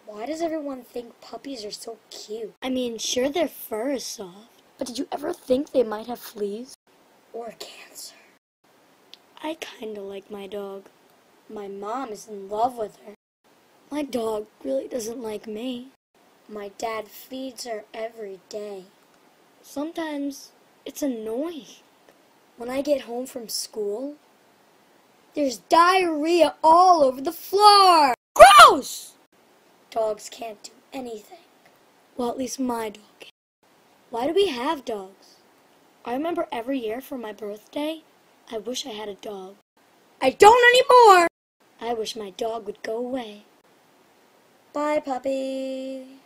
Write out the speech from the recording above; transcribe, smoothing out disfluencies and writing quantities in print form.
Why does everyone think puppies are so cute? I mean, sure, their fur is soft, but did you ever think they might have fleas? Or cancer? I kinda like my dog. My mom is in love with her. My dog really doesn't like me. My dad feeds her every day. Sometimes it's annoying. When I get home from school, there's diarrhea all over the floor! Gross! Dogs can't do anything. Well, at least my dog can. Why do we have dogs? I remember every year for my birthday, I wish I had a dog. I don't anymore! I wish my dog would go away. Bye, puppy.